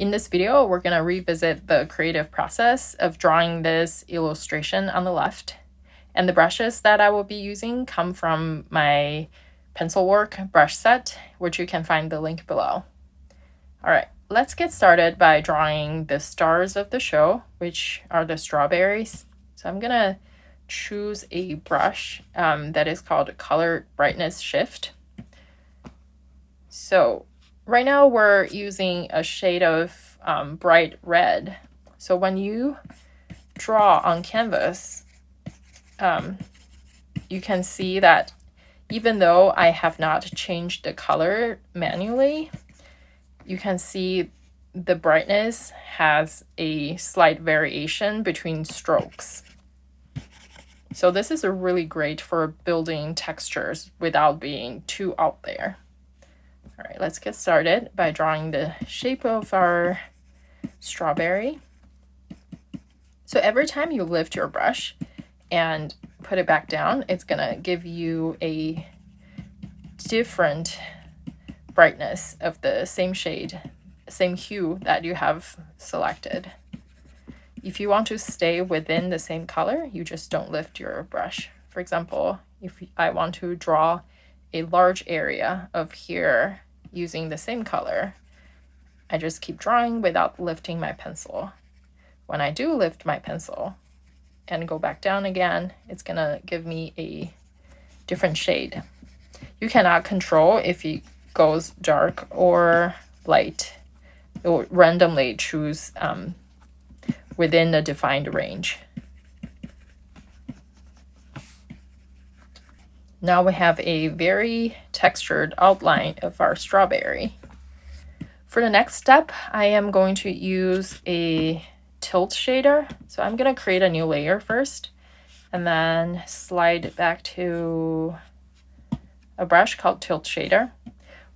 In this video, we're going to revisit the creative process of drawing this illustration on the left. And the brushes that I will be using come from my pencil work brush set, which you can find the link below. All right, let's get started by drawing the stars of the show, which are the strawberries. So I'm going to choose a brush that is called Color Brightness Shift. So right now we're using a shade of bright red. So when you draw on canvas, you can see that even though I have not changed the color manually, you can see the brightness has a slight variation between strokes. So this is really great for building textures without being too out there. All right, let's get started by drawing the shape of our strawberry. So every time you lift your brush and put it back down, it's gonna give you a different brightness of the same shade, same hue that you have selected. If you want to stay within the same color, you just don't lift your brush. For example, if I want to draw a large area of here using the same color, I just keep drawing without lifting my pencil. When I do lift my pencil and go back down again, it's gonna give me a different shade. You cannot control if it goes dark or light. It will randomly choose within a defined range. Now we have a very textured outline of our strawberry. For the next step, I am going to use a tilt shader. So I'm going to create a new layer first and then slide back to a brush called tilt shader.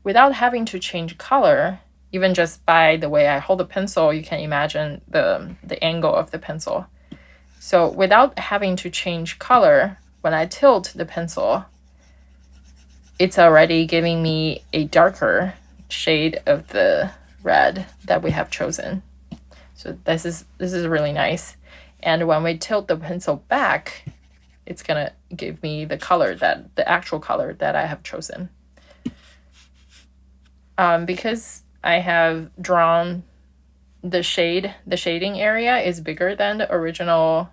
Without having to change color, even just by the way I hold the pencil, you can imagine the angle of the pencil. So without having to change color, when I tilt the pencil, it's already giving me a darker shade of the red that we have chosen. So this is really nice. And when we tilt the pencil back, it's gonna give me the color the actual color that I have chosen. Because I have drawn the shading area is bigger than the original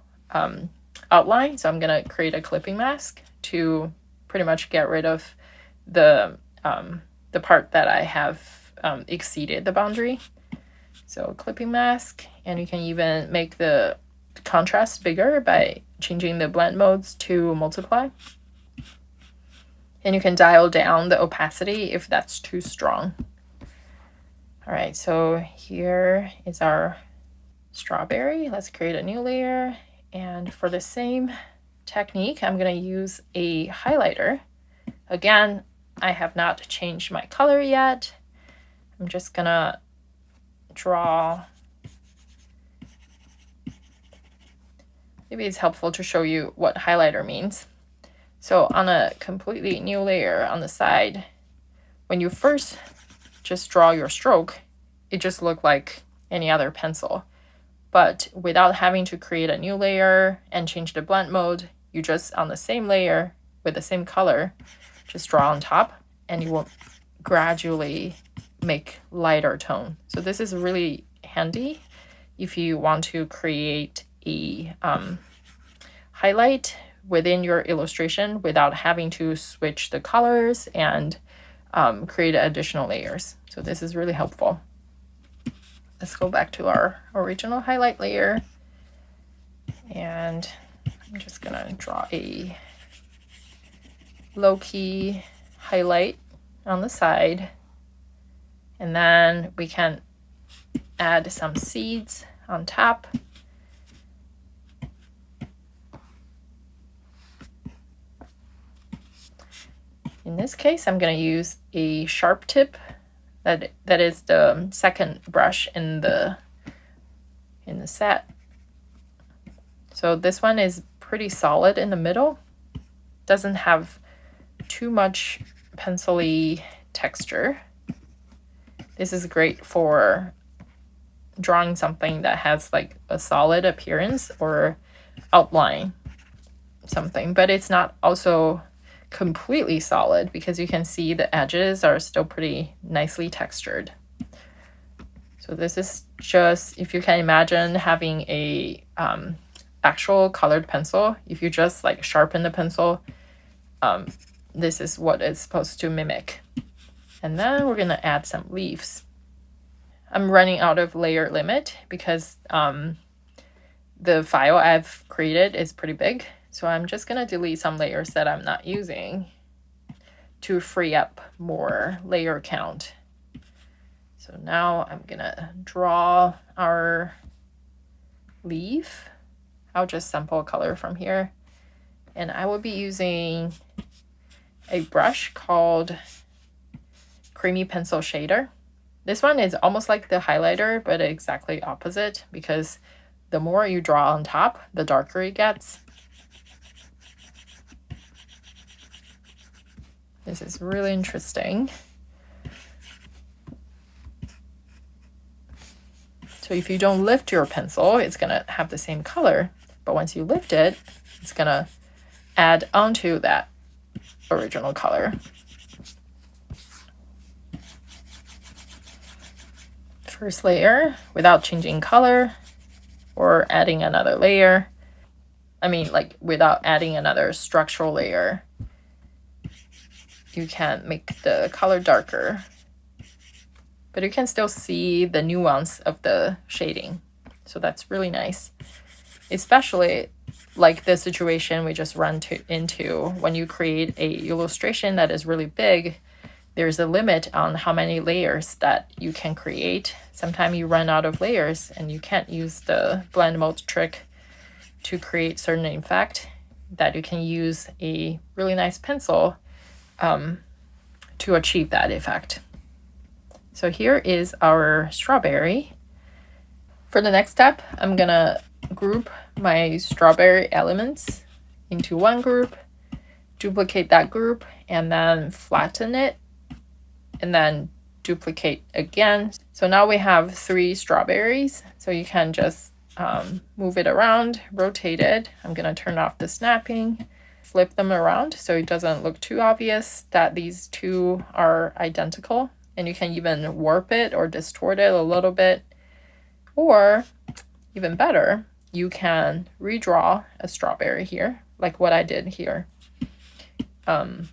outline. So I'm gonna create a clipping mask to pretty much get rid of the part that I have exceeded the boundary. So clipping mask, and you can even make the contrast bigger by changing the blend modes to multiply. And you can dial down the opacity if that's too strong. All right, so here is our strawberry. Let's create a new layer. And for the same technique, I'm gonna use a highlighter. Again, I have not changed my color yet. I'm just gonna draw. Maybe it's helpful to show you what highlighter means. So on a completely new layer on the side, when you first just draw your stroke, it just looked like any other pencil. But without having to create a new layer and change the blend mode, you just on the same layer with the same color, just draw on top, and you will gradually make lighter tone. So this is really handy if you want to create a highlight within your illustration without having to switch the colors and create additional layers. So this is really helpful. Let's go back to our original highlight layer. And I'm just gonna draw a low-key highlight on the side. And then we can add some seeds on top. In this case, I'm going to use a sharp tip. That is the second brush in the set. So this one is pretty solid in the middle. Doesn't have too much pencil-y texture. This is great for drawing something that has like a solid appearance or outline something, but it's not also completely solid because you can see the edges are still pretty nicely textured. So this is just, if you can imagine having a actual colored pencil, if you just like sharpen the pencil, this is what it's supposed to mimic. And then we're gonna add some leaves. I'm running out of layer limit because the file I've created is pretty big. So I'm just gonna delete some layers that I'm not using to free up more layer count. So now I'm gonna draw our leaf. I'll just sample a color from here. And I will be using a brush called Creamy Pencil Shader. This one is almost like the highlighter, but exactly opposite, because the more you draw on top, the darker it gets. This is really interesting. So if you don't lift your pencil, it's gonna have the same color, but once you lift it, it's gonna add onto that original color. First layer without changing color or adding another layer. I mean, like without adding another structural layer, you can make the color darker, but you can still see the nuance of the shading. So that's really nice, especially like the situation we just ran into when you create a illustration that is really big. There's a limit on how many layers that you can create. Sometimes you run out of layers and you can't use the blend mode trick to create certain effect, that you can use a really nice pencil to achieve that effect. So here is our strawberry. For the next step, I'm gonna group my strawberry elements into one group, duplicate that group, and then flatten it, and then duplicate again. So now we have 3 strawberries. So you can just move it around, rotate it. I'm gonna turn off the snapping, flip them around so it doesn't look too obvious that these two are identical. And you can even warp it or distort it a little bit. Or even better, you can redraw a strawberry here, like what I did here. But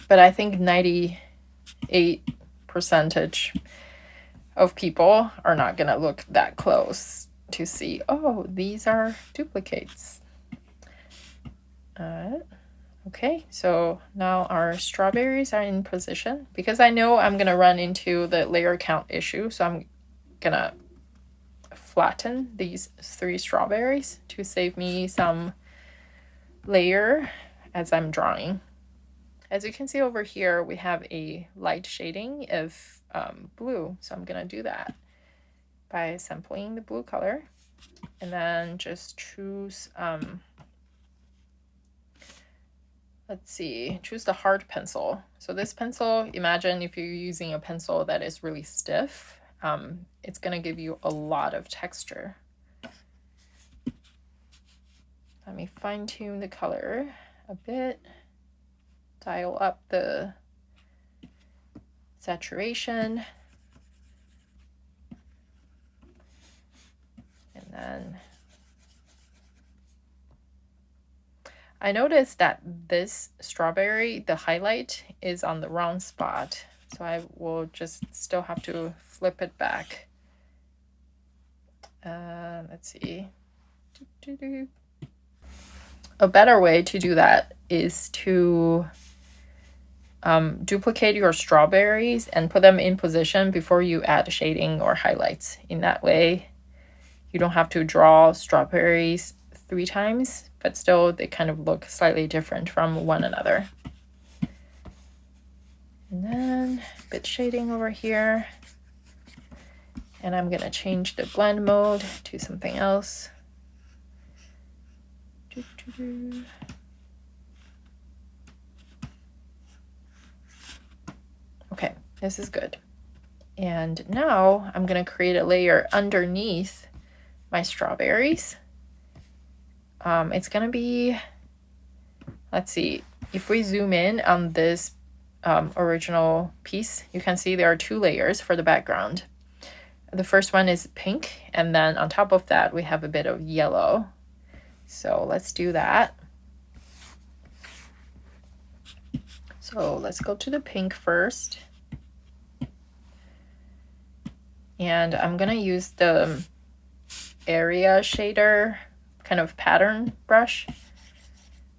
I think 98% of people are not gonna look that close to see, oh, these are duplicates. Okay, so now our strawberries are in position. Because I know I'm gonna run into the layer count issue, so I'm gonna flatten these 3 strawberries to save me some layer as I'm drawing. As you can see over here, we have a light shading of blue. So I'm gonna do that by sampling the blue color and then just choose, let's see, choose the hard pencil. So this pencil, imagine if you're using a pencil that is really stiff, it's gonna give you a lot of texture. Let me fine tune the color a bit. Dial up the saturation. And then I noticed that this strawberry, the highlight is on the wrong spot. So I will just still have to flip it back. Let's see. A better way to do that is to duplicate your strawberries and put them in position before you add shading or highlights. In that way, you don't have to draw strawberries 3 times, but still they kind of look slightly different from one another. And then a bit shading over here. And I'm gonna change the blend mode to something else. Okay, this is good. And now I'm going to create a layer underneath my strawberries. It's going to be, let's see, if we zoom in on this original piece, you can see there are 2 layers for the background. The first one is pink, and then on top of that we have a bit of yellow. So let's do that. So let's go to the pink first. And I'm gonna use the area shader kind of pattern brush.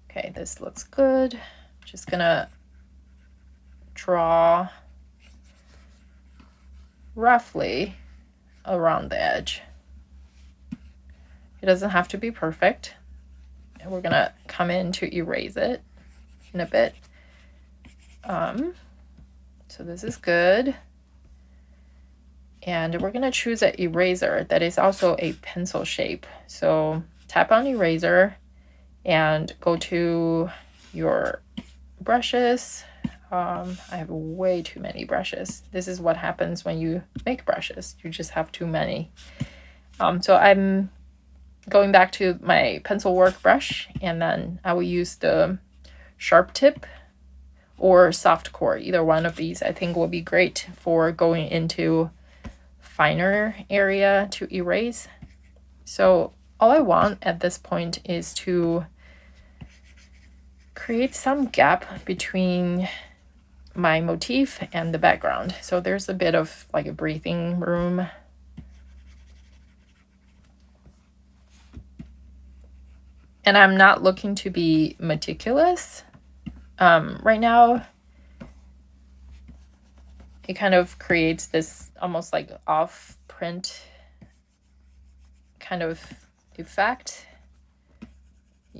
Okay, this looks good. Just gonna draw roughly around the edge. It doesn't have to be perfect. And we're gonna come in to erase it in a bit. So this is good. And we're gonna choose an eraser that is also a pencil shape. So tap on eraser and go to your brushes. I have way too many brushes. This is what happens when you make brushes. You just have too many. So I'm going back to my pencil work brush, and then I will use the sharp tip or soft core. Either one of these I think will be great for going into finer area to erase. So all I want at this point is to create some gap between my motif and the background. So there's a bit of like a breathing room. And I'm not looking to be meticulous. Right now, it kind of creates this almost like off-print kind of effect.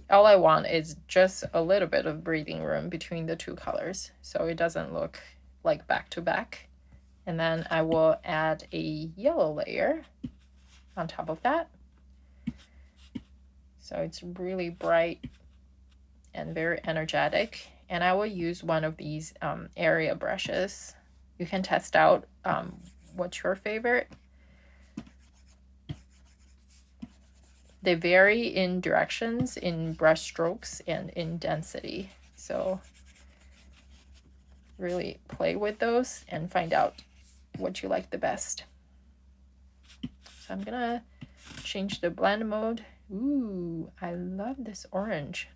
All I want is just a little bit of breathing room between the 2 colors, so it doesn't look like back to back. And then I will add a yellow layer on top of that. So it's really bright and very energetic. And I will use one of these area brushes. You can test out what's your favorite. They vary in directions, in brush strokes, and in density. So really play with those and find out what you like the best. So I'm gonna change the blend mode. Ooh, I love this orange.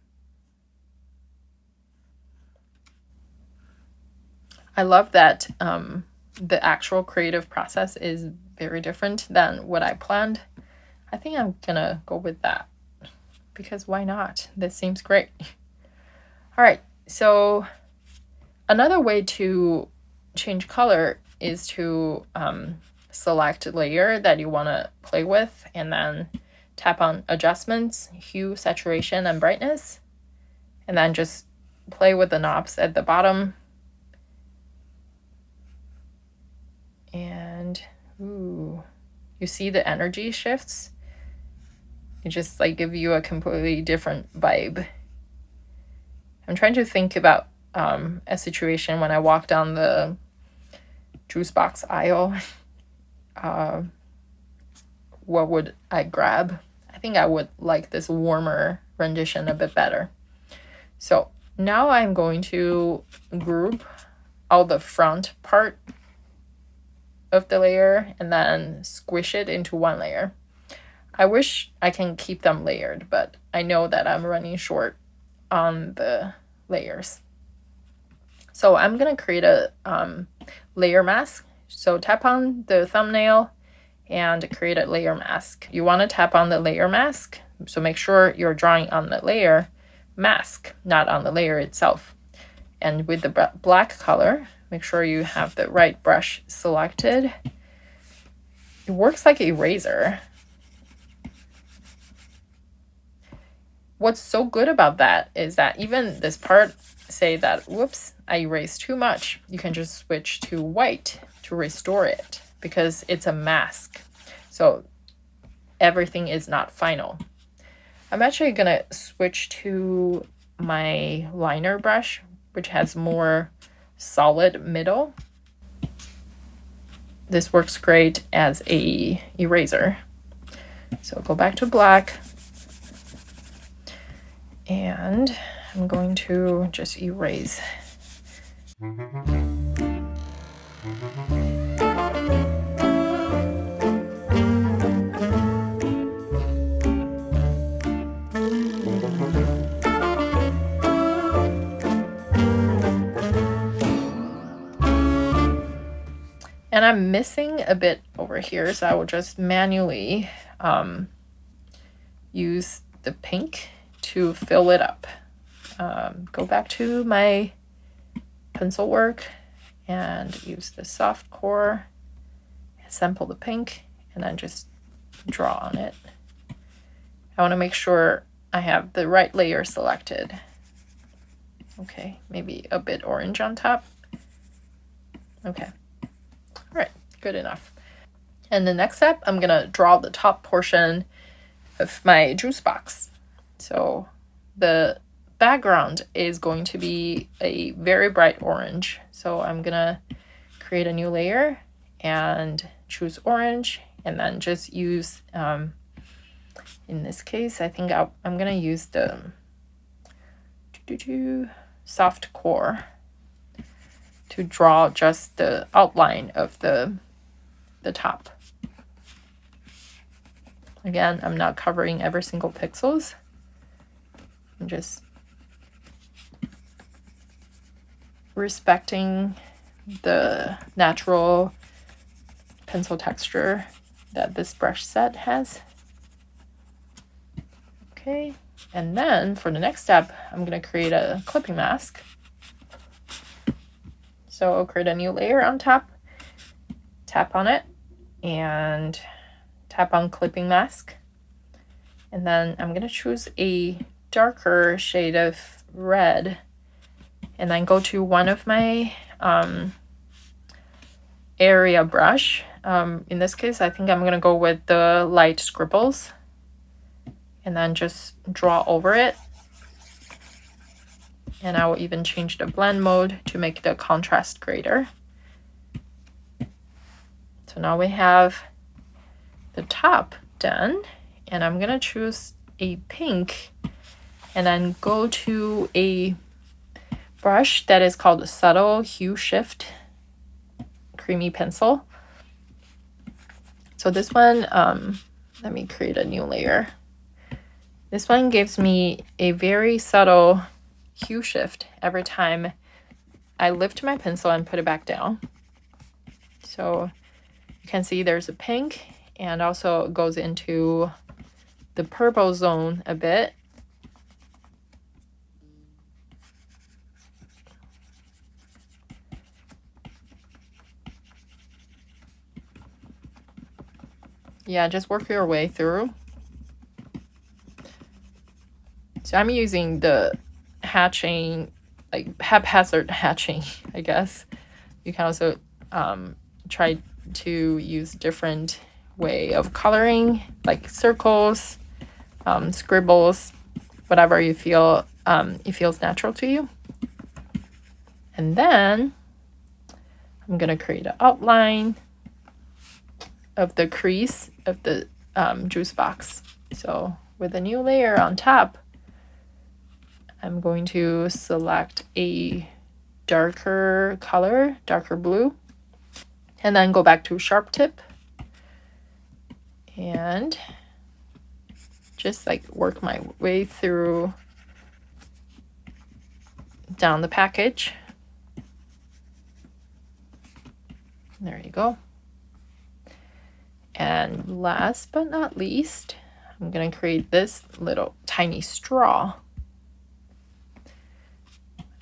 I love that the actual creative process is very different than what I planned. I think I'm gonna go with that because why not? This seems great. All right, so another way to change color is to select a layer that you want to play with and then tap on adjustments, hue, saturation, and brightness, and then just play with the knobs at the bottom. And ooh, you see the energy shifts? It just like give you a completely different vibe. I'm trying to think about a situation when I walk down the juice box aisle. What would I grab? I think I would like this warmer rendition a bit better. So now I'm going to group all the front part of the layer and then squish it into one layer. I wish I can keep them layered, but I know that I'm running short on the layers. So I'm gonna create a layer mask. So tap on the thumbnail and create a layer mask. You want to tap on the layer mask, so make sure you're drawing on the layer mask, not on the layer itself. And with the black color, make sure you have the right brush selected. It works like an eraser. What's so good about that is that even this part, say that, whoops, I erased too much, you can just switch to white to restore it because it's a mask. So everything is not final. I'm actually gonna switch to my liner brush, which has more solid middle. this works great as a eraser. So go back to black, and I'm going to just erase. And I'm missing a bit over here, so I will just manually use the pink to fill it up. Go back to my pencil work and use the soft core, sample the pink, and then just draw on it. I want to make sure I have the right layer selected. Okay, maybe a bit orange on top. Okay. All right, good enough. And the next step, I'm gonna draw the top portion of my juice box. So the background is going to be a very bright orange. So I'm gonna create a new layer and choose orange, and then just use, in this case, I think I'm gonna use the soft core to draw just the outline of the top. Again, I'm not covering every single pixels. I'm just respecting the natural pencil texture that this brush set has. Okay, and then for the next step, I'm going to create a clipping mask. So I'll create a new layer on top, tap on it, and tap on clipping mask. And then I'm going to choose a darker shade of red, and then go to one of my area brush. In this case, I think I'm going to go with the light scribbles, and then just draw over it. And I will even change the blend mode to make the contrast greater. So now we have the top done, and I'm gonna choose a pink and then go to a brush that is called a Subtle Hue Shift Creamy Pencil. So this one, let me create a new layer. This one gives me a very subtle hue shift every time I lift my pencil and put it back down. So you can see there's a pink, and also it goes into the purple zone a bit. Yeah, just work your way through. So I'm using the hatching, like haphazard hatching, I guess. You can also try to use different way of coloring, like circles, scribbles, whatever you feel it feels natural to you. And then I'm gonna create an outline of the crease of the juice box. So with a new layer on top, I'm going to select a darker color, darker blue, and then go back to sharp tip and just like work my way through down the package. There you go. And last but not least, I'm gonna create this little tiny straw.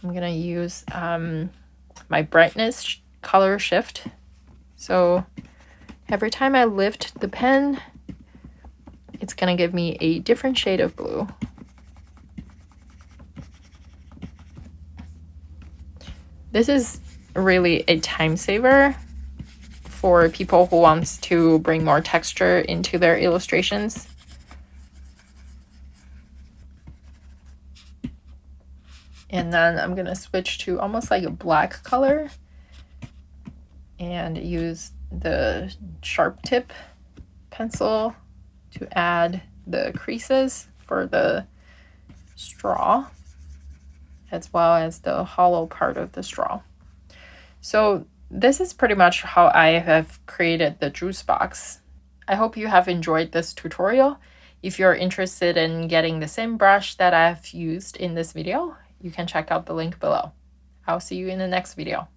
I'm gonna use my brightness color shift. So every time I lift the pen, it's gonna give me a different shade of blue. This is really a time saver for people who wants to bring more texture into their illustrations. And then I'm gonna switch to almost like a black color and use the sharp tip pencil to add the creases for the straw, as well as the hollow part of the straw. So this is pretty much how I have created the juice box. I hope you have enjoyed this tutorial. If you're interested in getting the same brush that I've used in this video, you can check out the link below. I'll see you in the next video.